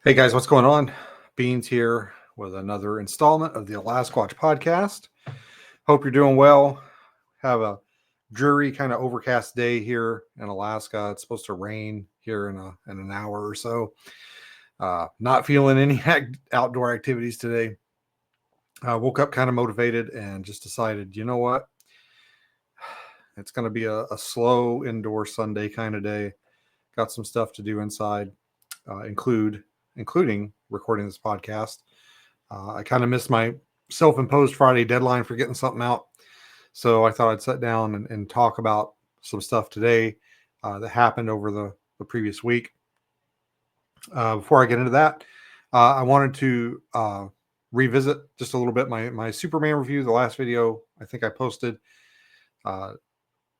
Hey guys, what's going on? Beans here with another installment of the Alasquatch podcast. Hope you're doing well. Have a dreary, kind of overcast day here in Alaska. It's supposed to rain here in an hour or so. Not feeling any outdoor activities today. Woke up kind of motivated and just decided, you know what? It's going to be a slow indoor Sunday kind of day. Got some stuff to do inside, including recording this podcast. I kind of missed my self-imposed Friday deadline for getting something out. So I thought I'd sit down and talk about some stuff today that happened over the previous week. Before I get into that, I wanted to revisit just a little bit my Superman review. The last video I think I posted,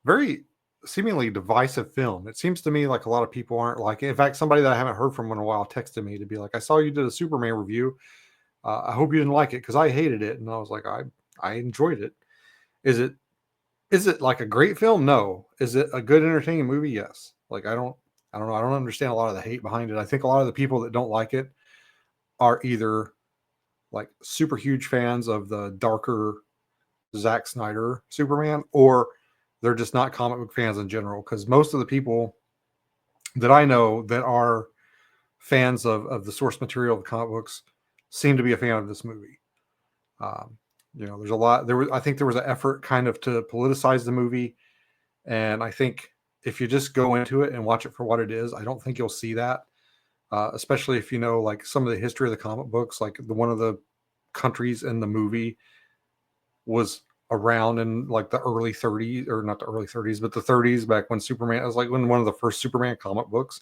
very seemingly divisive film. It seems to me like a lot of people aren't like it. In fact, somebody that I haven't heard from in a while texted me to be like, I saw you did a Superman review. I hope you didn't like it because I hated it. And I was like, I enjoyed it. Is it like a great film? No. Is it a good entertaining movie? Yes. Like I don't know. I don't understand a lot of the hate behind it. I think a lot of the people that don't like it are either like super huge fans of the darker Zack Snyder Superman, or they're just not comic book fans in general. Because most of the people that I know that are fans of the source material of the comic books seem to be a fan of this movie. There's a lot. I think there was an effort kind of to politicize the movie, and I think if you just go into it and watch it for what it is, I don't think you'll see that. Especially if you know like some of the history of the comic books, like one of the countries in the movie was around in like the early 30s, or not the early 30s, but the 30s, back when Superman was like when one of the first Superman comic books.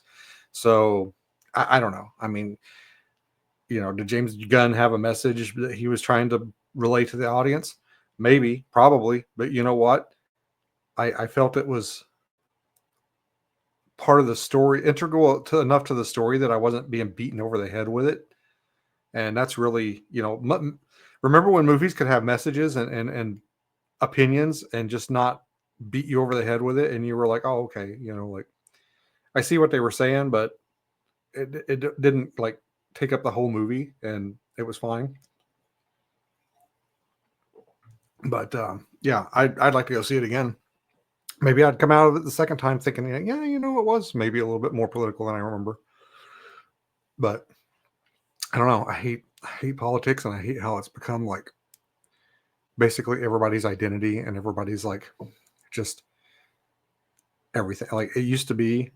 So I don't know. I mean, did James Gunn have a message that he was trying to relay to the audience? Maybe, probably. But you know what? I felt it was part of the story, integral to enough to the story that I wasn't being beaten over the head with it. And that's really, remember when movies could have messages and opinions and just not beat you over the head with it. And you were like, oh, okay. Like I see what they were saying, but it didn't like take up the whole movie, and it was fine. But yeah, I'd like to go see it again. Maybe I'd come out of it the second time thinking, yeah, it was maybe a little bit more political than I remember. But I don't know. I hate politics, and I hate how it's become like basically everybody's identity, and everybody's like just everything. Like it used to be,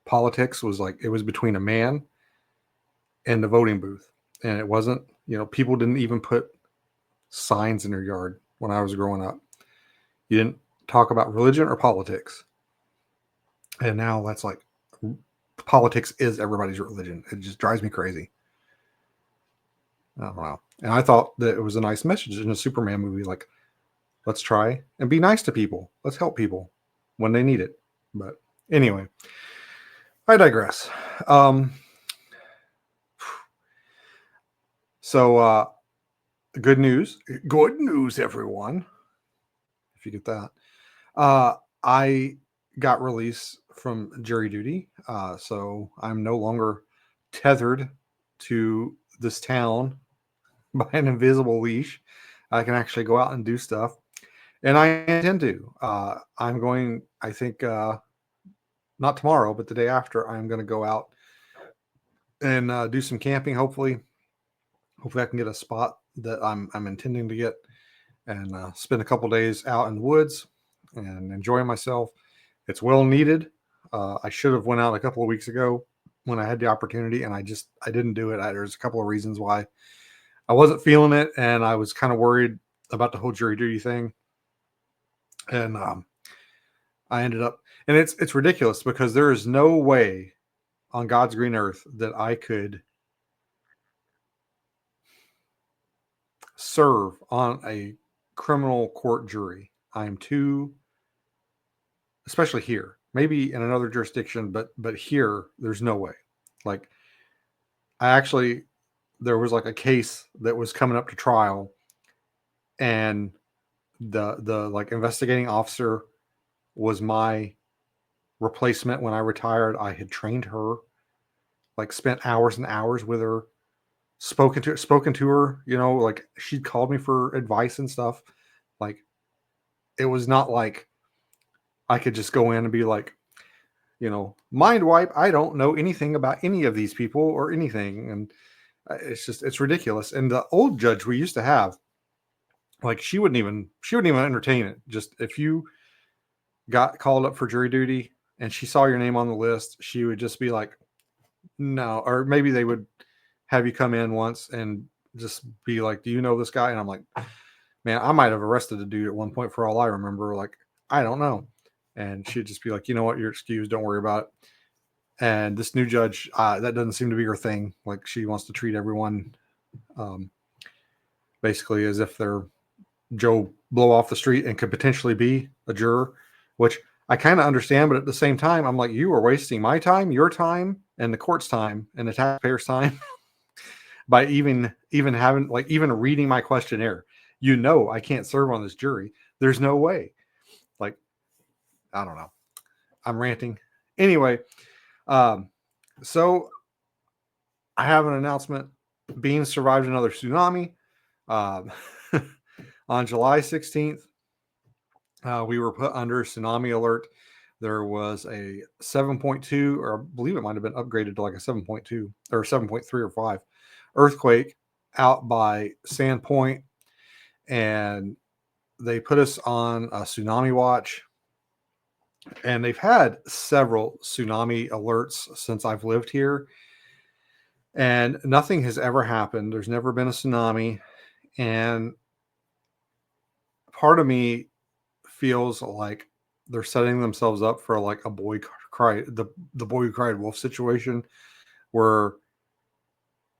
politics was like it was between a man and the voting booth, and it wasn't. People didn't even put signs in their yard when I was growing up. You didn't talk about religion or politics. And now that's like politics is everybody's religion. It just drives me crazy. I don't know. And I thought that it was a nice message in a Superman movie. Like, let's try and be nice to people. Let's help people when they need it. But anyway, I digress. So good news, everyone. If you get that, I got released from jury duty, so I'm no longer tethered to this town by an invisible leash. I can actually go out and do stuff, and I intend to. I'm going. I think not tomorrow, but the day after. I'm going to go out and do some camping. Hopefully, I can get a spot that I'm intending to get, and spend a couple days out in the woods and enjoy myself. It's well needed. I should have went out a couple of weeks ago when I had the opportunity, and I didn't do it. There's a couple of reasons why. I wasn't feeling it, and I was kind of worried about the whole jury duty thing. And I ended up, and it's ridiculous because there is no way on God's green earth that I could serve on a criminal court jury. I am too, especially here. Maybe in another jurisdiction, but here there's no way. Like there was like a case that was coming up to trial, and the like investigating officer was my replacement when I retired. I had trained her. like spent hours and hours with her, spoken to her, like she'd called me for advice and stuff. Like it was not like I could just go in and be like, mind wipe. I don't know anything about any of these people or anything. And it's ridiculous. And the old judge we used to have, like she wouldn't even entertain it. Just if you got called up for jury duty and she saw your name on the list, she would just be like, no. Or maybe they would have you come in once and just be like, do you know this guy? And I'm like, man, I might have arrested a dude at one point for all I remember. Like, I don't know. And she'd just be like, you know what, you're excused. Don't worry about it. And this new judge, that doesn't seem to be her thing. Like she wants to treat everyone um, basically as if they're Joe Blow off the street and could potentially be a juror, which I kind of understand. But at the same time, I'm like, you are wasting my time, your time, and the court's time and the taxpayers' time by even having like even reading my questionnaire. I can't serve on this jury. There's no way. Like, I don't know. I'm ranting. Anyway, so I have an announcement. Beans survived another tsunami. Um, on July 16th, we were put under tsunami alert. There was a 7.2, or I believe it might have been upgraded to like a 7.2 or 7.3 or 5 earthquake out by Sand Point. And they put us on a tsunami watch. And they've had several tsunami alerts since I've lived here. And nothing has ever happened. There's never been a tsunami. And part of me feels like they're setting themselves up for like a the boy who cried wolf situation, where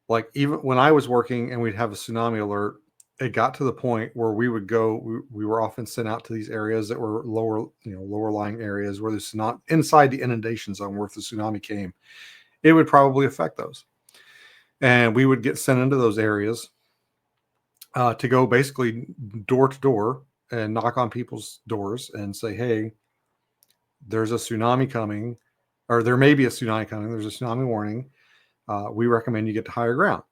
like even when I was working and we'd have a tsunami alert, it got to the point where we would go, we were often sent out to these areas that were lower lying areas where there's not inside the inundation zone where if the tsunami came, it would probably affect those. And we would get sent into those areas to go basically door to door and knock on people's doors and say, hey, there's a tsunami coming, or there may be a tsunami coming. There's a tsunami warning. We recommend you get to higher ground.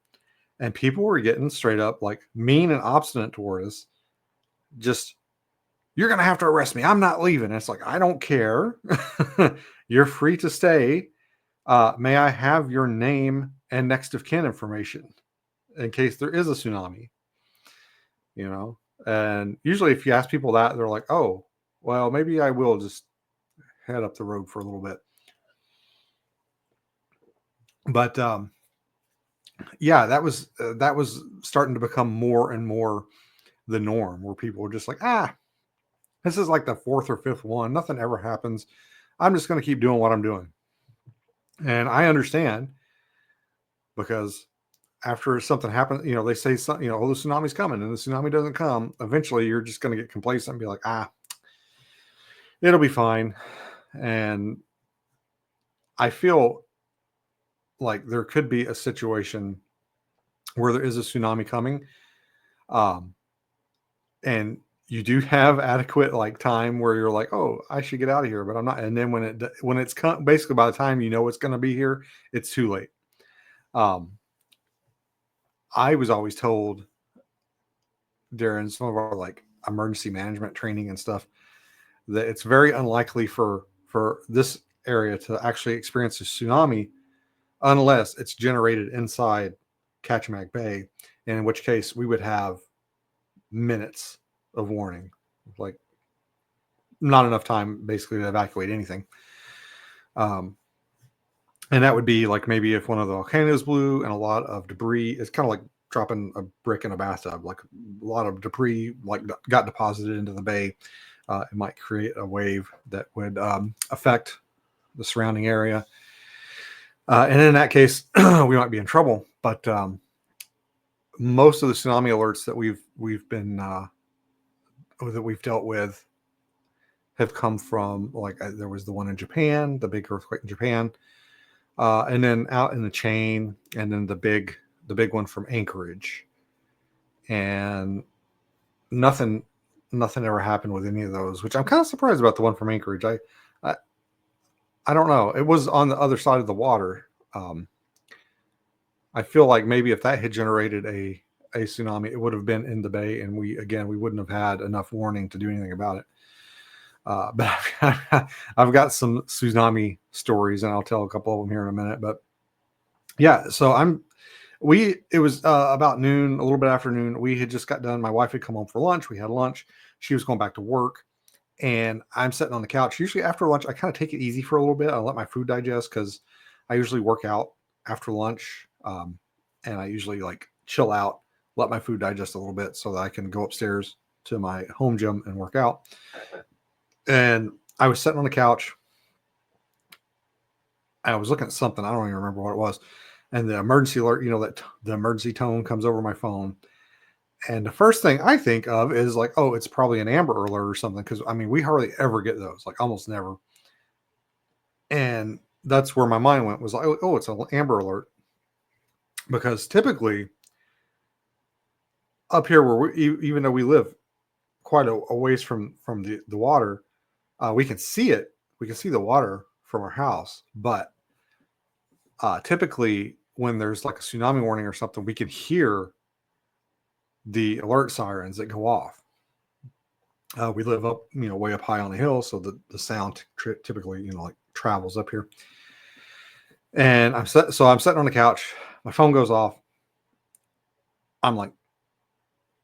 And people were getting straight up like mean and obstinate toward us. Just, you're going to have to arrest me. I'm not leaving. And it's like, I don't care. You're free to stay. May I have your name and next of kin information in case there is a tsunami? And usually if you ask people that, they're like, oh, well, maybe I will just head up the road for a little bit. But yeah, that was starting to become more and more the norm, where people were just like, this is like the fourth or fifth one. Nothing ever happens. I'm just going to keep doing what I'm doing. And I understand, because after something happens, they say something, oh, the tsunami's coming, and the tsunami doesn't come. Eventually, you're just going to get complacent and be like, it'll be fine. And I feel like there could be a situation where there is a tsunami coming, and you do have adequate like time where you're like, oh, I should get out of here, but I'm not. And then when it's basically by the time it's going to be here, it's too late. I was always told during some of our like emergency management training and stuff that it's very unlikely for this area to actually experience a tsunami unless it's generated inside Kachemak Bay, and in which case we would have minutes of warning, like not enough time basically to evacuate anything. And that would be like maybe if one of the volcanoes blew and a lot of debris, it's kind of like dropping a brick in a bathtub, like a lot of debris like got deposited into the bay. It might create a wave that would affect the surrounding area. And in that case, we might be in trouble. But most of the tsunami alerts that we've been that we've dealt with have come from like there was the one in Japan, the big earthquake in Japan, and then out in the chain, and then the big one from Anchorage, and nothing ever happened with any of those, which I'm kind of surprised about the one from Anchorage. I don't know. It was on the other side of the water. I feel like maybe if that had generated a tsunami, it would have been in the bay, and we wouldn't have had enough warning to do anything about it. But I've got some tsunami stories, and I'll tell a couple of them here in a minute. But yeah, so it was about noon, a little bit after noon. We had just got done. My wife had come home for lunch. We had lunch. She was going back to work, and I'm sitting on the couch. Usually after lunch, I kind of take it easy for a little bit. I let my food digest because I usually work out after lunch, and I usually like chill out, let my food digest a little bit so that I can go upstairs to my home gym and work out. And I was sitting on the couch. I was looking at something. I don't even remember what it was. And the emergency alert, that the emergency tone comes over my phone. And the first thing I think of is like, oh, it's probably an Amber Alert or something. Cause I mean, we hardly ever get those, like almost never. And that's where my mind went, was like, oh, it's an Amber Alert. Because typically up here where even though we live quite a ways from the water, we can see it. We can see the water from our house. But typically when there's like a tsunami warning or something, we can hear the alert sirens that go off. We live up, way up high on the hill, so the sound typically, like travels up here. And I'm sitting on the couch. My phone goes off. I'm like,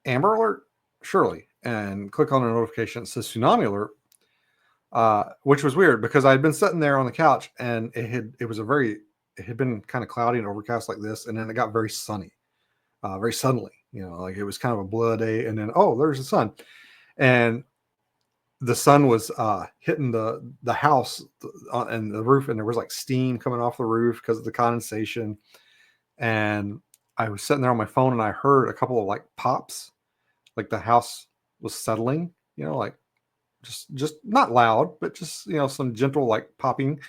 Amber Alert, surely, and click on a notification. It says Tsunami Alert, which was weird because I'd been sitting there on the couch and it had been kind of cloudy and overcast like this, and then it got very sunny, very suddenly. Like it was kind of a blue day, and then there's the sun, and the sun was hitting the house and the roof, and there was like steam coming off the roof because of the condensation. And I was sitting there on my phone, and I heard a couple of like pops, like the house was settling, like just not loud, but just some gentle like popping.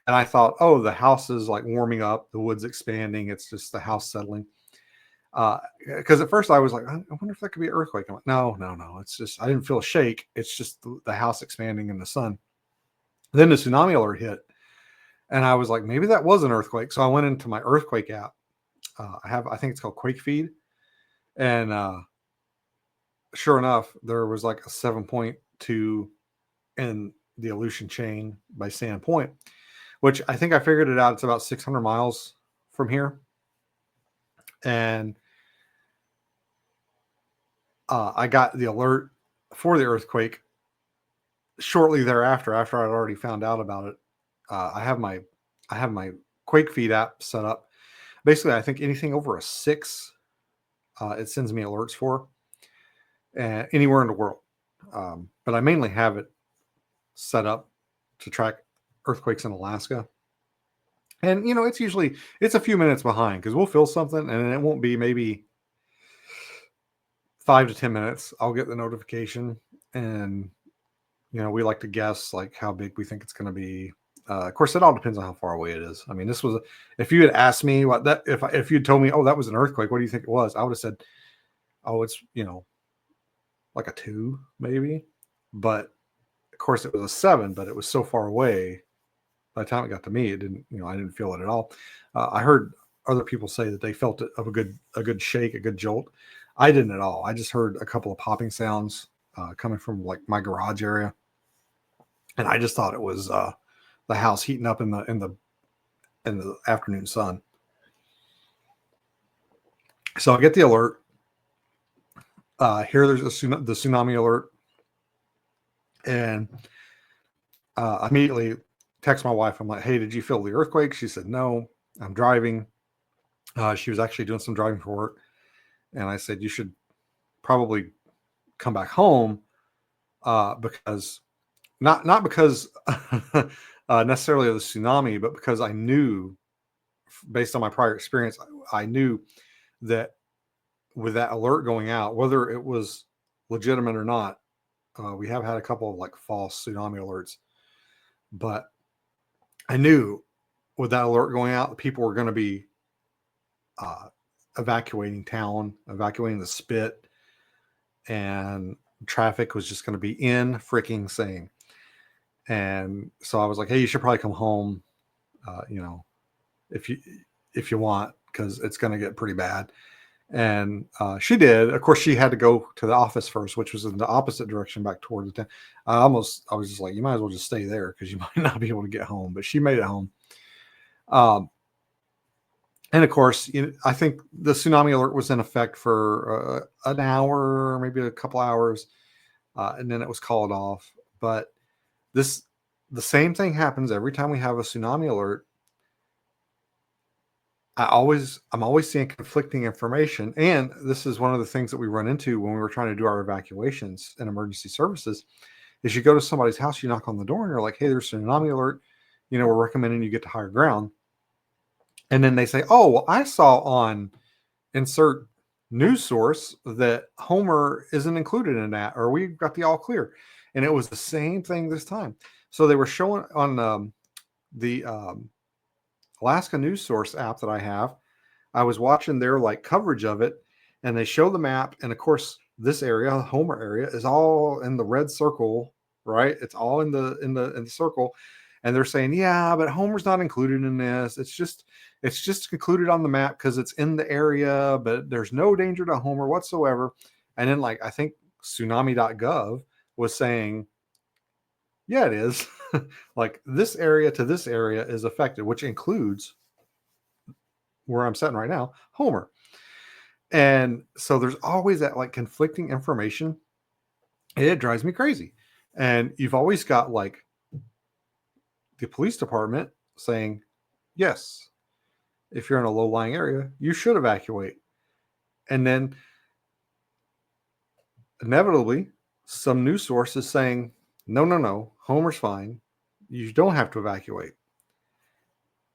And I thought, oh, the house is like warming up, the wood's expanding, it's just the house settling. Because at first I was like, I wonder if that could be an earthquake. I'm like, no, it's just, I didn't feel a shake. It's just the house expanding in the sun. Then the tsunami alert hit, and I was like, maybe that was an earthquake. So I went into my earthquake app. I think it's called Quake Feed, and sure enough, there was like a 7.2 in the Aleutian chain by Sand Point, which I think I figured it out. It's about 600 miles from here, and I got the alert for the earthquake shortly thereafter, after I'd already found out about it. I have my Quake Feed app set up. Basically, I think anything over a 6, it sends me alerts for, anywhere in the world. But I mainly have it set up to track earthquakes in Alaska. And it's a few minutes behind because we'll feel something, and it won't be maybe 5 to 10 minutes. I'll get the notification, and we like to guess like how big we think it's going to be. Of course, it all depends on how far away it is. I mean, if you had asked me what that, if you'd told me, oh, that was an earthquake, what do you think it was? I would have said, oh, it's, like a 2 maybe. But of course it was a 7, but it was so far away. By the time it got to me, it didn't, I didn't feel it at all. I heard other people say that they felt it of a good shake, a good jolt. I didn't at all. I just heard a couple of popping sounds coming from like my garage area, and I just thought it was the house heating up in the afternoon sun. So I get the alert. Here there's the tsunami alert, and immediately text my wife. I'm like, hey, did you feel the earthquake? She said, no, I'm driving. She was actually doing some driving for work. And I said, you should probably come back home because not because necessarily of the tsunami, but because I knew, based on my prior experience, I knew that with that alert going out, whether it was legitimate or not, we have had a couple of like false tsunami alerts, but I knew with that alert going out, people were going to be evacuating town, evacuating the spit, and traffic was just going to be in freaking insane. And so I was like, hey, you should probably come home, if you want, because it's going to get pretty bad. And she did. Of course, she had to go to the office first, which was in the opposite direction back toward the town. I was just like, you might as well just stay there because you might not be able to get home. But she made it home. Um, and of course, I think the tsunami alert was in effect for an hour, maybe a couple hours, and then it was called off. But the same thing happens every time we have a tsunami alert. I'm always seeing conflicting information. And this is one of the things that we run into when we were trying to do our evacuations and emergency services is you go to somebody's house, you knock on the door and you're like, hey, there's a tsunami alert. We're recommending you get to higher ground. And then they say, oh, well, I saw on insert news source that Homer isn't included in that, or we got the all clear. And it was the same thing this time. So they were showing on the Alaska News Source app that I have. I was watching their coverage of it, and they show the map, and of course, this area, the Homer area, is all in the red circle, right? It's all in the circle, and they're saying, yeah, but Homer's not included in this. It's just included on the map because it's in the area, but there's no danger to Homer whatsoever. And then I think tsunami.gov was saying, yeah, it is. This area to this area is affected, which includes where I'm sitting right now, Homer. And so there's always that conflicting information. It drives me crazy. And you've always got the police department saying, yes, if you're in a low-lying area, you should evacuate. And then inevitably, some news source is saying, no, Homer's fine. You don't have to evacuate.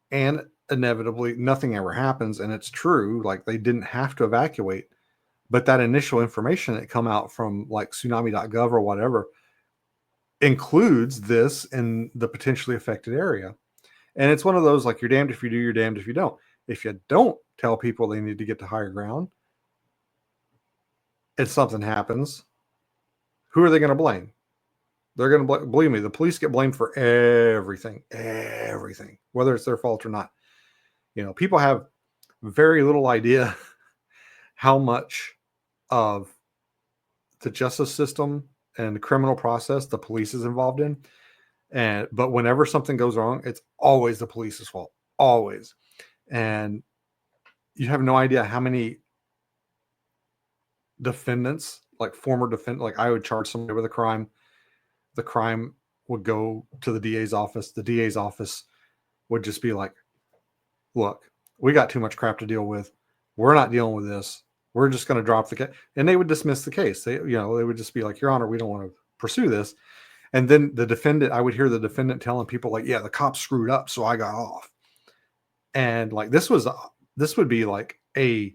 And inevitably, nothing ever happens. And it's true. They didn't have to evacuate. But that initial information that come out from tsunami.gov or whatever includes this in the potentially affected area. And it's one of those, you're damned if you do, you're damned if you don't. If you don't tell people they need to get to higher ground and something happens, who are they going to blame? They're going to believe me. The police get blamed for everything, whether it's their fault or not. People have very little idea how much of the justice system and the criminal process the police is involved in. But whenever something goes wrong, it's always the police's fault, always. And you have no idea how many defendants, former defendant, I would charge somebody with a crime. The crime would go to the DA's office. The DA's office would just be like, look, we got too much crap to deal with. We're not dealing with this. We're just going to drop the case. And they would dismiss the case. They would just be like, Your Honor, we don't want to pursue this. And then I would hear the defendant telling people yeah, the cops screwed up, so I got off. And this would be a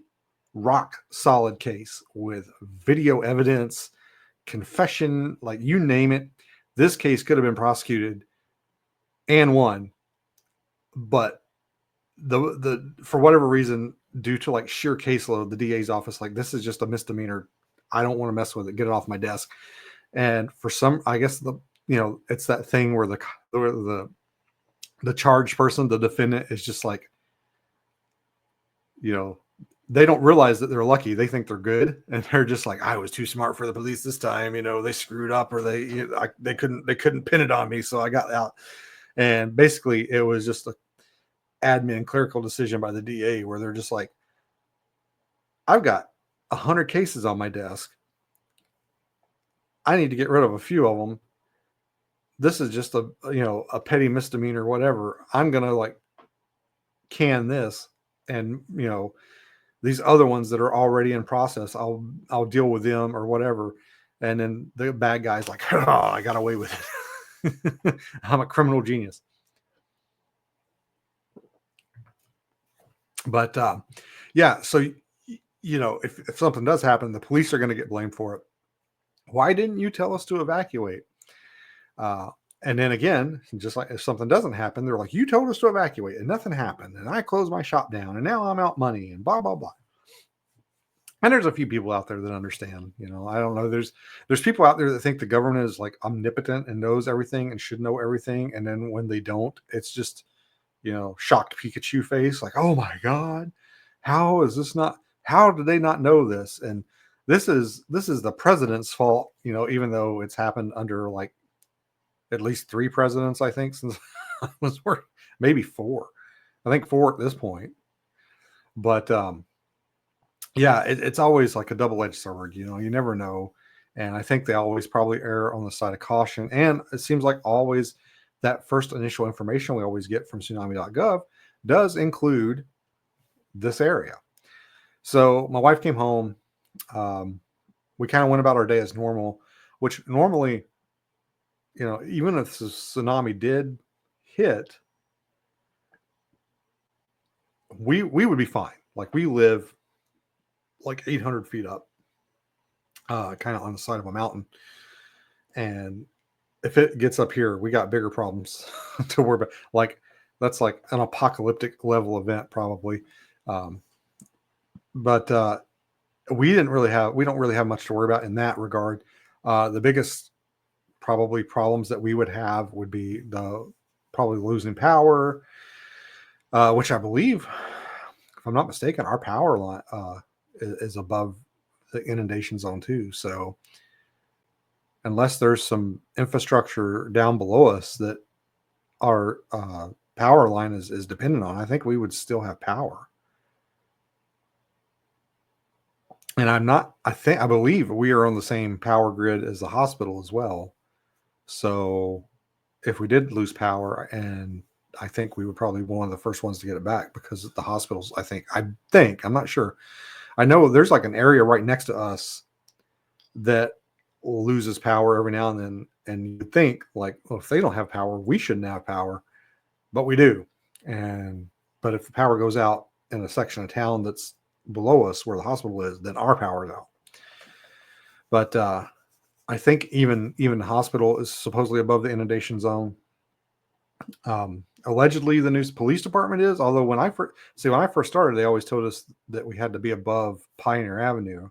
rock solid case with video evidence, confession, you name it. This case could have been prosecuted and won, but the for whatever reason, due to sheer caseload, the DA's office, this is just a misdemeanor. I don't want to mess with it. Get it off my desk. And for some, I guess it's that thing where the charged person, the defendant, is just they don't realize that they're lucky. They think they're good, and they're just I was too smart for the police this time. They screwed up, or they couldn't pin it on me, so I got out. And basically, it was just a admin clerical decision by the DA where they're just I've got 100 cases on my desk. I need to get rid of a few of them. This is just a petty misdemeanor, whatever. I'm gonna can this, and these other ones that are already in process, I'll deal with them or whatever. And then the bad guy's oh, I got away with it. I'm a criminal genius. But yeah, so if something does happen, the police are going to get blamed for it. Why didn't you tell us to evacuate? And then again, just if something doesn't happen, they're you told us to evacuate and nothing happened, and I closed my shop down, and now I'm out money, and blah blah blah. And there's a few people out there that understand. I don't know. There's people out there that think the government is omnipotent and knows everything and should know everything, and then when they don't, it's just shocked Pikachu face, oh my god. how is this not? How did they not know this? And this is the president's fault, even though it's happened under like at least three presidents, I think, since I was working, maybe four. I think four at this point. But yeah, it's always like a double-edged sword. You never know. And I think they always probably err on the side of caution. And it seems like always that first initial information we always get from tsunami.gov does include this area. So my wife came home. We kind of went about our day as normal, which normally, even if the tsunami did hit, we would be fine. Like we live like 800 feet up, kind of on the side of a mountain. And if it gets up here, we got bigger problems to worry about. Like that's like an apocalyptic level event probably. Um, but we don't really have much to worry about in that regard. The biggest probably problems that we would have would be the probably losing power, which I believe, if I'm not mistaken, our power line is above the inundation zone too. So unless there's some infrastructure down below us that our power line is dependent on, I think we would still have power. And I believe we are on the same power grid as the hospital as well. So if we did lose power, and I think we would probably be one of the first ones to get it back, because the hospitals, I'm not sure. I know there's like an area right next to us that loses power every now and then. And you think like, well, if they don't have power, we shouldn't have power, but we do. But if the power goes out in a section of town that's below us where the hospital is, then our power is out. But I think even the hospital is supposedly above the inundation zone. Allegedly, the new police department is. Although when I first started, they always told us that we had to be above Pioneer Avenue.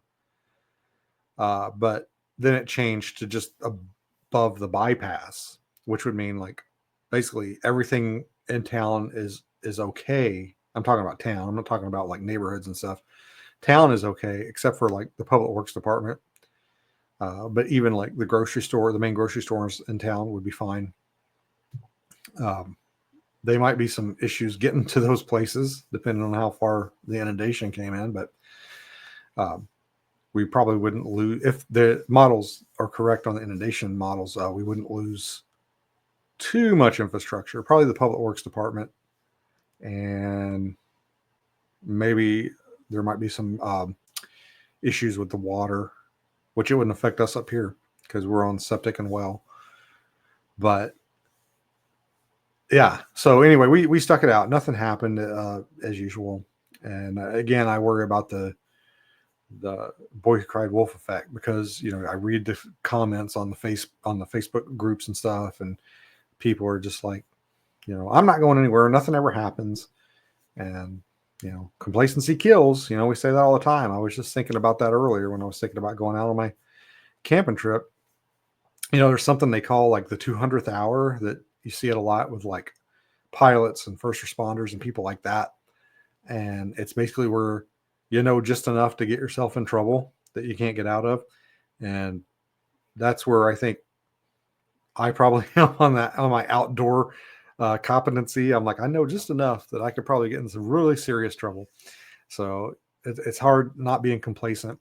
But then it changed to just above the bypass, which would mean like basically everything in town is okay. I'm talking about town. I'm not talking about like neighborhoods and stuff. Town is okay, except for like the public works department. But even like the grocery store, the main grocery stores in town would be fine. They might be some issues getting to those places depending on how far the inundation came in, but we probably wouldn't lose if the models are correct on the inundation models. We wouldn't lose too much infrastructure. Probably the public works department, and maybe there might be some issues with the water, which it wouldn't affect us up here because we're on septic and well. But yeah, so anyway, we stuck it out. Nothing happened as usual. And again, I worry about the boy who cried wolf effect, because I read the comments on the Facebook groups and stuff, and people are just like, I'm not going anywhere. Nothing ever happens. And complacency kills. We say that all the time. I was just thinking about that earlier when I was thinking about going out on my camping trip. There's something they call like the 200th hour that you see it a lot with like pilots and first responders and people like that. And it's basically where just enough to get yourself in trouble that you can't get out of. And that's where I think I probably am on my outdoor competency. I'm like, I know just enough that I could probably get in some really serious trouble. So it's hard not being complacent.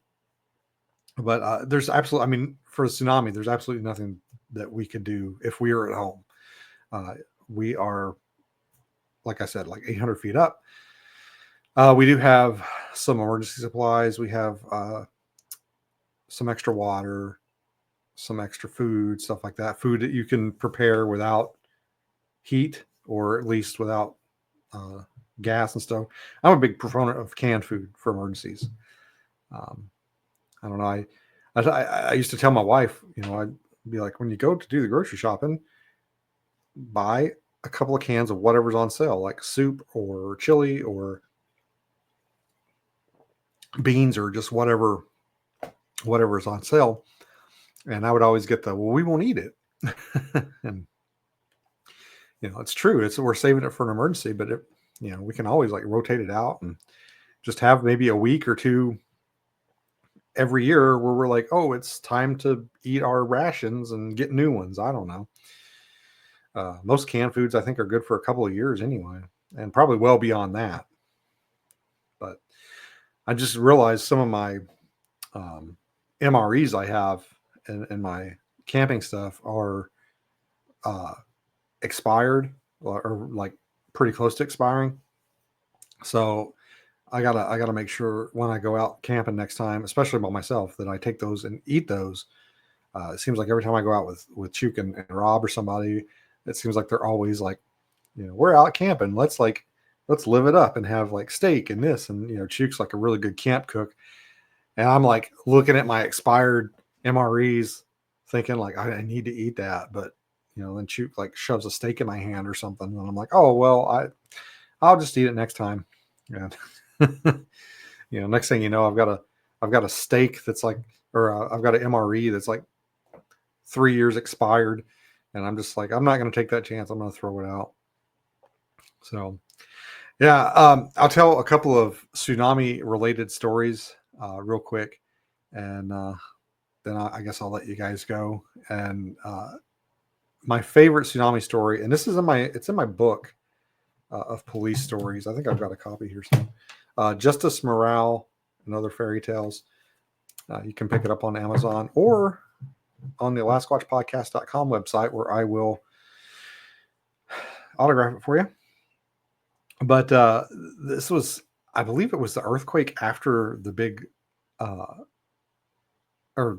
But there's absolutely, for a tsunami, there's absolutely nothing that we could do if we are at home. We are, like I said, like 800 feet up. We do have some emergency supplies. We have some extra water, some extra food, stuff like that. Food that you can prepare without heat, or at least without gas and stuff. I'm a big proponent of canned food for emergencies. I don't know. I used to tell my wife, I'd be like, when you go to do the grocery shopping, buy a couple of cans of whatever's on sale, like soup or chili or beans or just whatever is on sale. And I would always get we won't eat it. And it's true. We're saving it for an emergency, but we can always like rotate it out and just have maybe a week or two every year where we're like, oh, it's time to eat our rations and get new ones. I don't know. Most canned foods I think are good for a couple of years anyway, and probably well beyond that. But I just realized some of my MREs I have in my camping stuff are uh, expired or like pretty close to expiring. So I gotta make sure when I go out camping next time, especially by myself, that I take those and eat those. It seems like every time I go out with Chuke and Rob or somebody, it seems like they're always like, we're out camping. Let's live it up and have like steak and this. And Chuke's like a really good camp cook. And I'm like looking at my expired MREs, thinking like I need to eat that. But then Chuke like shoves a steak in my hand or something. And I'm like, oh well, I'll just eat it next time. Yeah. Next thing you know, I've got a steak that's like, or I've got an MRE that's like 3 years expired, and I'm just like, I'm not going to take that chance. I'm going to throw it out. So, yeah, I'll tell a couple of tsunami related stories real quick, and then I guess I'll let you guys go. And my favorite tsunami story, and this is it's in my book of police stories. I think I've got a copy here. Justice Morale and Other Fairy Tales. You can pick it up on Amazon or on the AlaskaWatchPodcast.com website, where I will autograph it for you. But this was, I believe it was the earthquake after the big, or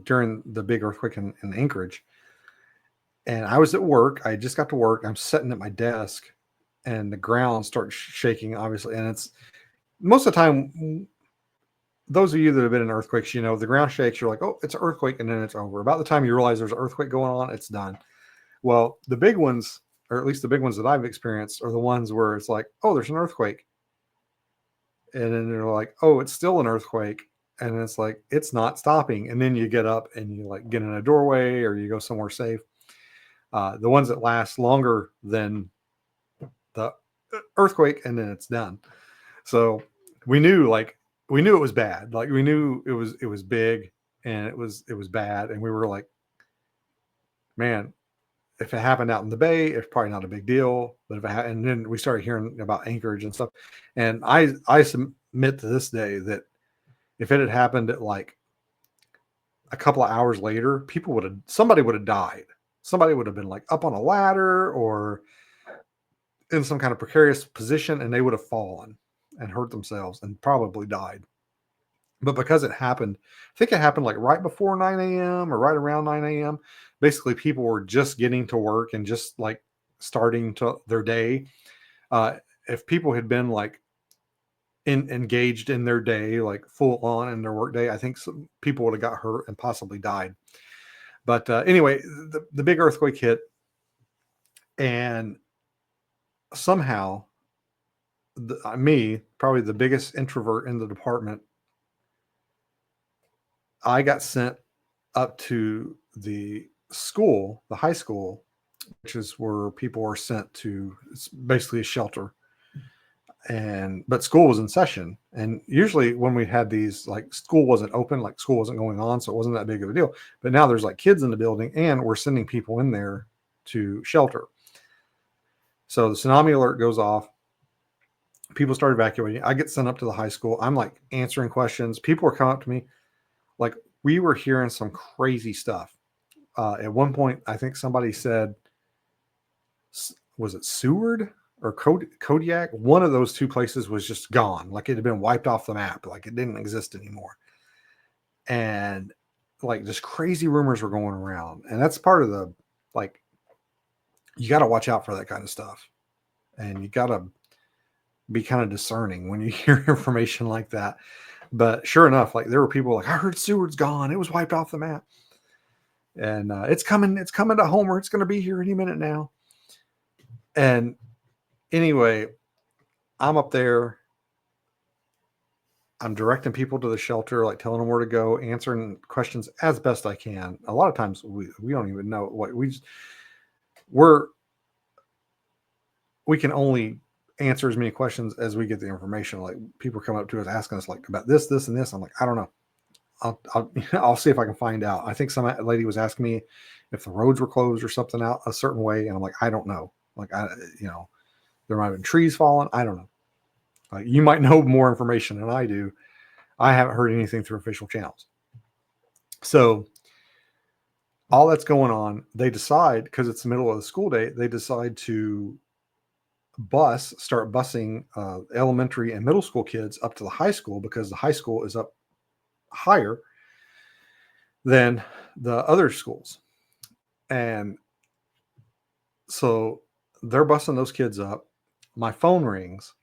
during the big earthquake in Anchorage. And I was at work. I just got to work. I'm sitting at my desk, and the ground starts shaking, obviously. And it's most of the time, those of you that have been in earthquakes, the ground shakes. You're like, oh, it's an earthquake, and then it's over. About the time you realize there's an earthquake going on, it's done. Well, the big ones, or at least the big ones that I've experienced, are the ones where it's like, oh, there's an earthquake. And then they're like, oh, it's still an earthquake. And it's like, it's not stopping. And then you get up and you like get in a doorway or you go somewhere safe. The ones that last longer than the earthquake, and then it's done. So we knew it was bad. Like we knew it was big and it was bad. And we were like, man, if it happened out in the bay, it's probably not a big deal. But if and then we started hearing about Anchorage and stuff. And I submit to this day that if it had happened at like a couple of hours later, somebody would have died. Somebody would have been like up on a ladder or in some kind of precarious position, and they would have fallen and hurt themselves and probably died. But because it happened, I think it happened like right before 9 a.m. or right around 9 a.m. Basically, people were just getting to work and just like starting to their day. If people had been like engaged in their day, like full on in their work day, I think some people would have got hurt and possibly died. But anyway, the big earthquake hit, and somehow, me, probably the biggest introvert in the department, I got sent up to the school, the high school, which is where people are sent to. It's basically a shelter. But school was in session. And usually when we had these, like school wasn't open, like school wasn't going on. So it wasn't that big of a deal. But now there's like kids in the building and we're sending people in there to shelter. So the tsunami alert goes off. People start evacuating. I get sent up to the high school. I'm like answering questions. People are coming up to me. Like we were hearing some crazy stuff. At one point, I think somebody said, was it Seward or Kodiak? One of those two places was just gone. Like it had been wiped off the map. Like it didn't exist anymore. And like just crazy rumors were going around. And that's part of the, like, you got to watch out for that kind of stuff. And you got to be kind of discerning when you hear information like that. But sure enough, like there were people like, I heard Seward's gone. It was wiped off the map. And it's coming to Homer. It's going to be here any minute now. And anyway, I'm up there. I'm directing people to the shelter, like telling them where to go, answering questions as best I can. A lot of times we don't even know what we can only answer as many questions as we get the information. Like people are coming up to us asking us like about this, this, and this. I'm like, I don't know. I'll see if I can find out. I think some lady was asking me if the roads were closed or something out a certain way, and I'm like, I don't know. Like there might have been trees falling. I don't know. Like you might know more information than I do. I haven't heard anything through official channels. So all that's going on, they decide, because it's the middle of the school day, they decide to start busing elementary and middle school kids up to the high school, because the high school is up higher than the other schools. And so they're busing those kids up. My phone rings,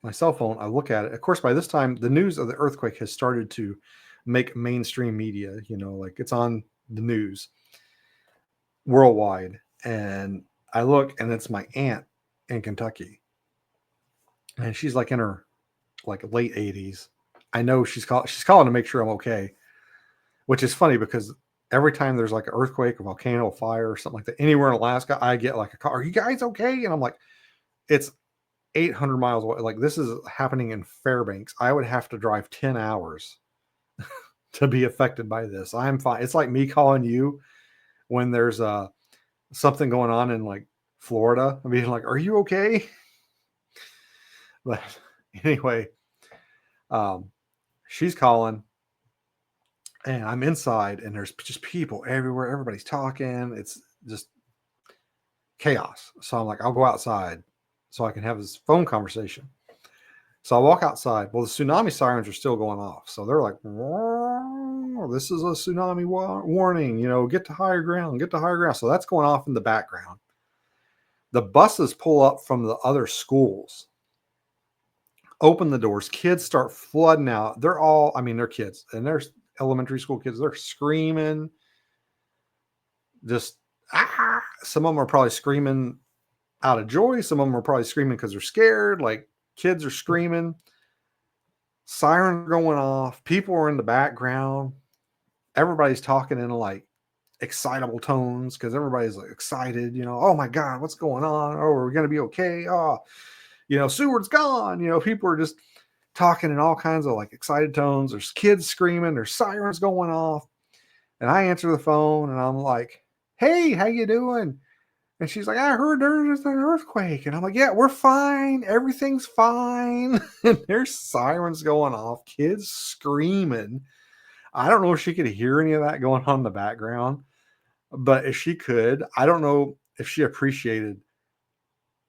my cell phone. I look at it. Of course, by this time, the news of the earthquake has started to make mainstream media, like it's on the news worldwide. And I look, and it's my aunt in Kentucky. And she's like in her late 80s. I know she's calling to make sure I'm okay, which is funny because every time there's like an earthquake, a volcano, a fire, or something like that, anywhere in Alaska, I get like a call. Are you guys okay? And I'm like, it's 800 miles away. Like this is happening in Fairbanks. I would have to drive 10 hours to be affected by this. I'm fine. It's like me calling you when there's something going on in like Florida. I mean, like, are you okay? But anyway, she's calling. And I'm inside, and there's just people everywhere. Everybody's talking. It's just chaos. So I'm like, I'll go outside so I can have this phone conversation. So I walk outside. Well, the tsunami sirens are still going off. So they're like, this is a tsunami warning. Get to higher ground. Get to higher ground. So that's going off in the background. The buses pull up from the other schools, open the doors. Kids start flooding out. They're kids, and there's elementary school kids. They're screaming, just some of them are probably screaming out of joy. Some of them are probably screaming because they're scared. Like kids are screaming, sirens going off, people are in the background, everybody's talking in like excitable tones because everybody's like excited, oh my god, what's going on? Oh, we're gonna be okay. Oh, Seward's gone. People are just talking in all kinds of like excited tones. There's kids screaming, there's sirens going off. And I answer the phone and I'm like, hey, how you doing? And she's like, I heard there's an earthquake. And I'm like, yeah, we're fine. Everything's fine. And there's sirens going off, kids screaming. I don't know if she could hear any of that going on in the background, but if she could, I don't know if she appreciated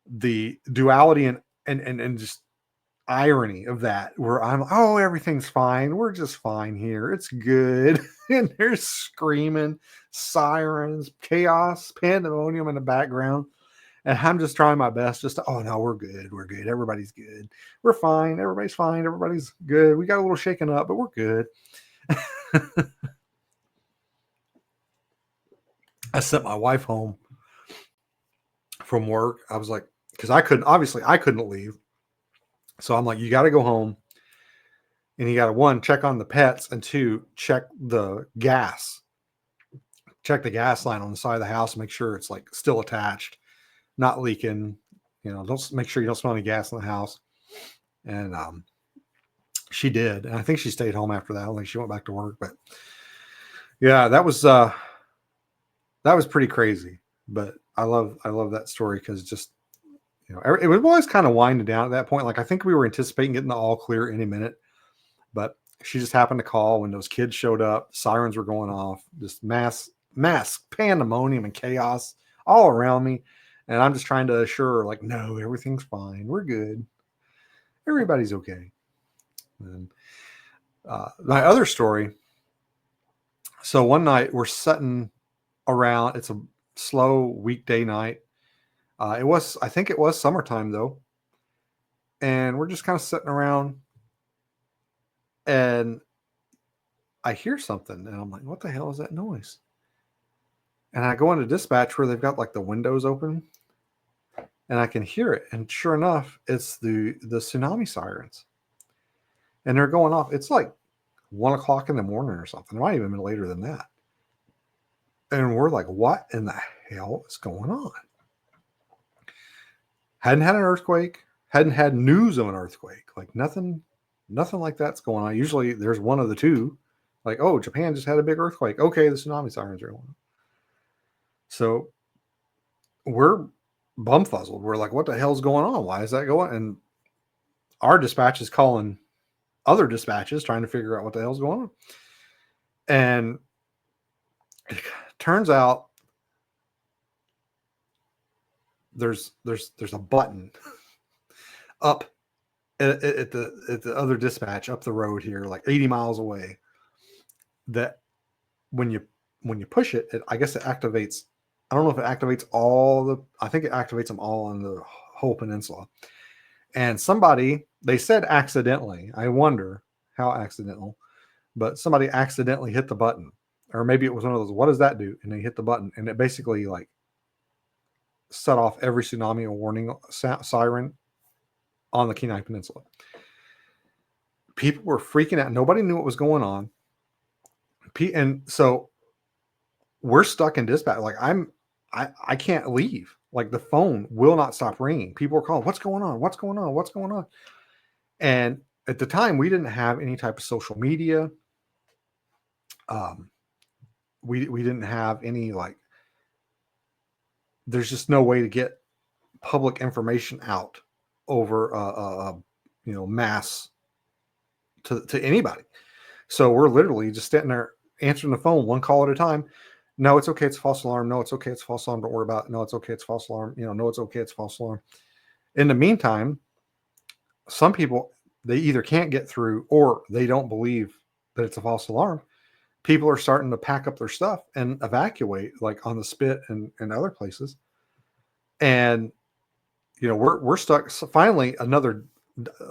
the duality and just irony of that, where I'm, oh, everything's fine. We're just fine here. It's good. And they're screaming, sirens, chaos, pandemonium in the background. And I'm just trying my best just to, oh no, we're good. We're good. Everybody's good. We're fine. Everybody's fine. Everybody's good. We got a little shaken up, but we're good. I sent my wife home from work. I was like, because I couldn't leave. So I'm like, you got to go home, and you got to, one, check on the pets, and two, check the gas. Check the gas line on the side of the house, make sure it's like still attached, not leaking. Don't make sure you don't smell any gas in the house. And she did, and I think she stayed home after that. I don't think she went back to work, but yeah, that was pretty crazy. But I love that story because just it was always kind of winding down at that point. Like I think we were anticipating getting the all clear any minute, but she just happened to call when those kids showed up. Sirens were going off, just mass pandemonium and chaos all around me. And I'm just trying to assure her, like, no, everything's fine. We're good. Everybody's okay. And my other story. So one night we're sitting around. It's a slow weekday night. I think it was summertime though. And we're just kind of sitting around, and I hear something, and I'm like, what the hell is that noise? And I go into dispatch where they've got like the windows open, and I can hear it. And sure enough, it's the tsunami sirens. And they're going off. It's like 1 o'clock in the morning or something. It might even be later than that. And we're like, what in the hell is going on? Hadn't had an earthquake, hadn't had news of an earthquake. Like nothing like that's going on. Usually there's one of the two. Like, oh, Japan just had a big earthquake. Okay, the tsunami sirens are going. So we're bumfuzzled. We're like, what the hell's going on? Why is that going? And our dispatch is calling other dispatches trying to figure out what the hell's going on. And it turns out there's a button up at the other dispatch up the road here, like 80 miles away, that when you push it, I guess it activates. I don't know if it activates I think it activates them all on the whole peninsula. And somebody, they said accidentally, I wonder how accidental, but somebody accidentally hit the button. Or maybe it was one of those, what does that do? And they hit the button and it basically like set off every tsunami warning siren on the Kenai Peninsula. People were freaking out. Nobody knew what was going on. And so we're stuck in dispatch. Like I can't leave. Like the phone will not stop ringing. People are calling, what's going on? What's going on? What's going on? And at the time we didn't have any type of social media. We didn't have any, like, there's just no way to get public information out over mass to anybody. So we're literally just sitting there answering the phone one call at a time. No, it's okay. It's a false alarm. No, it's okay. It's a false alarm. Don't worry about it. No, it's okay. It's a false alarm. No, it's okay. It's a false alarm. In the meantime, some people, they either can't get through or they don't believe that it's a false alarm. People are starting to pack up their stuff and evacuate, like on the Spit and other places. And, we're stuck. So finally,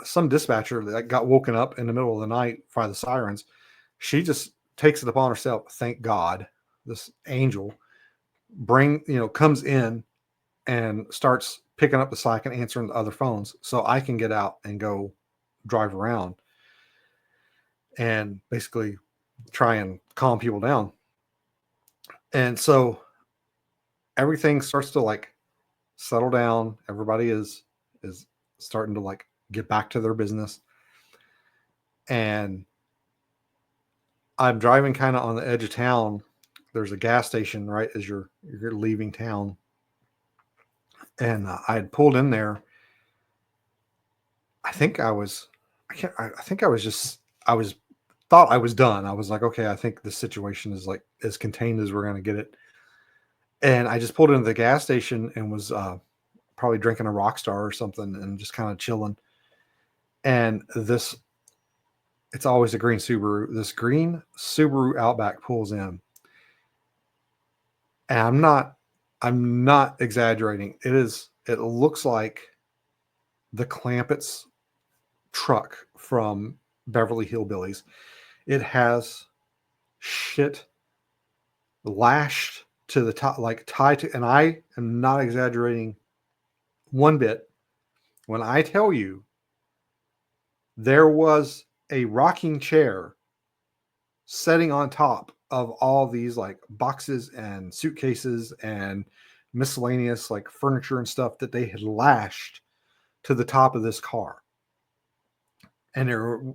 some dispatcher that got woken up in the middle of the night by the sirens, she just takes it upon herself. Thank God, this angel comes in and starts picking up the slack and answering the other phones so I can get out and go drive around and basically try and calm people down. And so everything starts to like settle down. Everybody is starting to like get back to their business. And I'm driving kind of on the edge of town. There's a gas station right as you're leaving town. And I had pulled in there. I think I was thought I was done. I was like, okay, I think the situation is like as contained as we're going to get it. And I just pulled into the gas station and was probably drinking a Rockstar or something and just kind of chilling. And it's always a green Subaru. This green Subaru Outback pulls in. And I'm not exaggerating. It looks like the Clampett's truck from Beverly Hillbillies. It has shit lashed to the top, like tied to, and I am not exaggerating one bit when I tell you there was a rocking chair sitting on top of all these like boxes and suitcases and miscellaneous like furniture and stuff that they had lashed to the top of this car. And there were,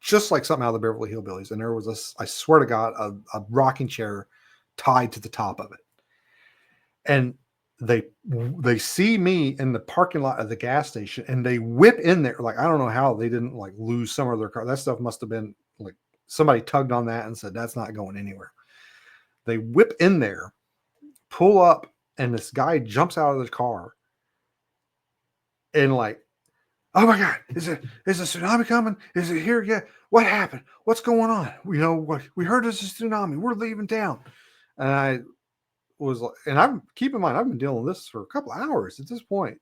just like something out of the Beverly Hillbillies. And there was I swear to God, a rocking chair tied to the top of it. And they see me in the parking lot of the gas station and they whip in there. Like, I don't know how they didn't like lose some of their car. That stuff must've been like somebody tugged on that and said, that's not going anywhere. They whip in there, pull up, and this guy jumps out of the car and like, oh my God, is a tsunami coming? Is it here yet? What happened? What's going on? We heard there's a tsunami. We're leaving town. And I was like, and keep in mind, I've been dealing with this for a couple hours at this point,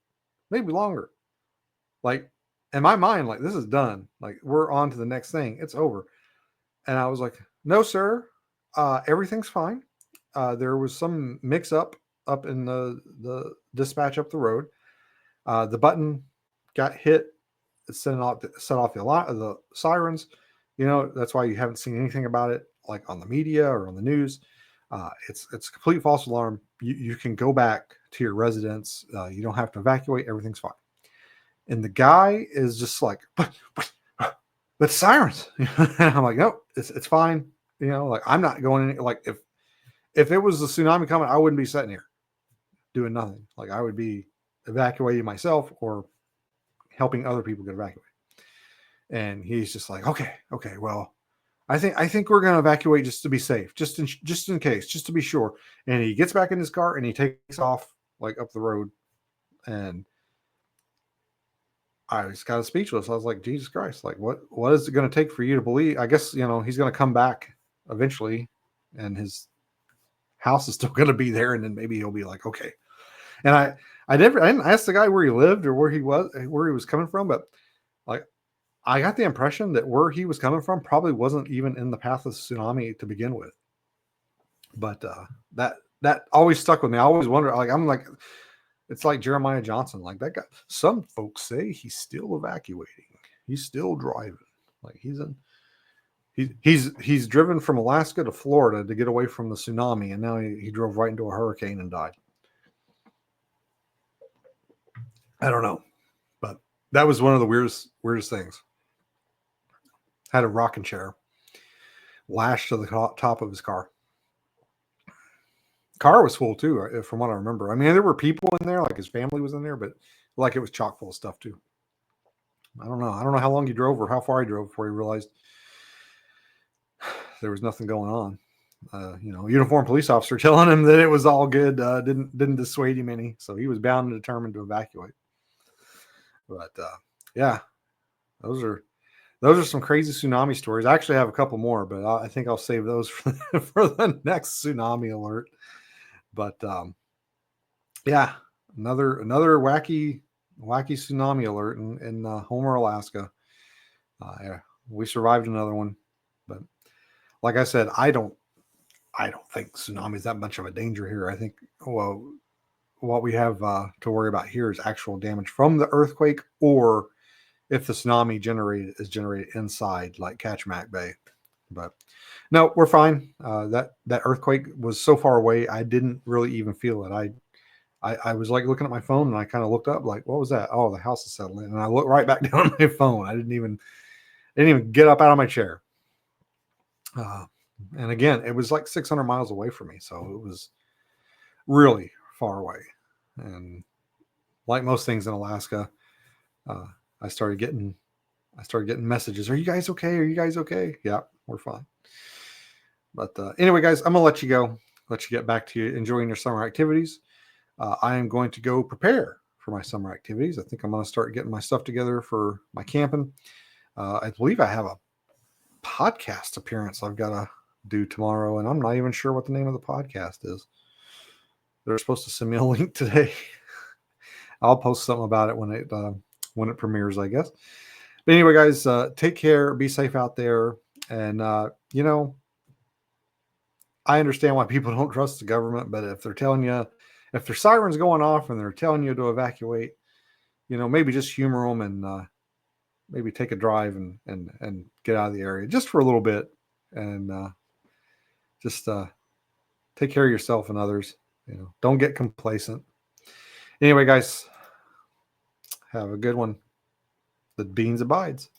maybe longer. Like in my mind, like this is done. Like we're on to the next thing. It's over. And I was like, no, sir. Everything's fine. There was some mix up in the dispatch up the road. The button got hit. It set off the sirens. That's why you haven't seen anything about it like on the media or on the news. It's a complete false alarm. You can go back to your residence. You don't have to evacuate. Everything's fine. And the guy is just like, but sirens. And I'm like, nope, it's fine. Like I'm not going in. Like if it was the tsunami coming, I wouldn't be sitting here doing nothing. Like I would be evacuating myself or helping other people get evacuated. And he's just like, okay, well, I think we're gonna evacuate just to be safe, just in case, just to be sure. And he gets back in his car and he takes off like up the road. And I was kind of speechless. I was like, Jesus Christ, like what is it gonna take for you to believe? I guess he's gonna come back eventually, and his house is still gonna be there, and then maybe he'll be like, okay. And I didn't ask the guy where he lived or where he was coming from, but like I got the impression that where he was coming from probably wasn't even in the path of the tsunami to begin with. But that always stuck with me. I always wonder, like it's like Jeremiah Johnson, like that guy. Some folks say he's still evacuating. He's still driving. Like he's driven from Alaska to Florida to get away from the tsunami, and now he drove right into a hurricane and died. I don't know, but that was one of the weirdest things. Had a rocking chair lashed to the top of his car. Car was full too, from what I remember. I mean, there were people in there, like his family was in there, but like it was chock full of stuff too. I don't know how long he drove or how far he drove before he realized there was nothing going on. Uniformed police officer telling him that it was all good didn't dissuade him any, so he was bound and determined to evacuate. But yeah, those are some crazy tsunami stories. I actually have a couple more, but I think I'll save those for the next tsunami alert. But yeah, another wacky tsunami alert in Homer, Alaska. Yeah, we survived another one, but like I said, I don't think tsunami is that much of a danger here. I think what we have to worry about here is actual damage from the earthquake, or if the tsunami is generated inside, like Kachemak Bay. But no, we're fine. That earthquake was so far away, I didn't really even feel it. I was like looking at my phone, and I kind of looked up, like, what was that? Oh, the house is settling. And I looked right back down at my phone. I didn't even get up out of my chair. And again, it was like 600 miles away from me, so it was really far away. And like most things in Alaska, I started getting messages. Are you guys okay? Are you guys okay? Yeah, we're fine. But anyway, guys, I'm gonna let you go. Let you get back to enjoying your summer activities. I am going to go prepare for my summer activities. I think I'm going to start getting my stuff together for my camping. I believe I have a podcast appearance I've got to do tomorrow, and I'm not even sure what the name of the podcast is. They're supposed to send me a link today. I'll post something about it when it premieres, I guess. But anyway, guys, take care. Be safe out there. And, I understand why people don't trust the government, but if they're telling you, if their sirens going off and they're telling you to evacuate, maybe just humor them and maybe take a drive and get out of the area just for a little bit, and just take care of yourself and others. Don't get complacent. Anyway, guys, have a good one. The beans abides.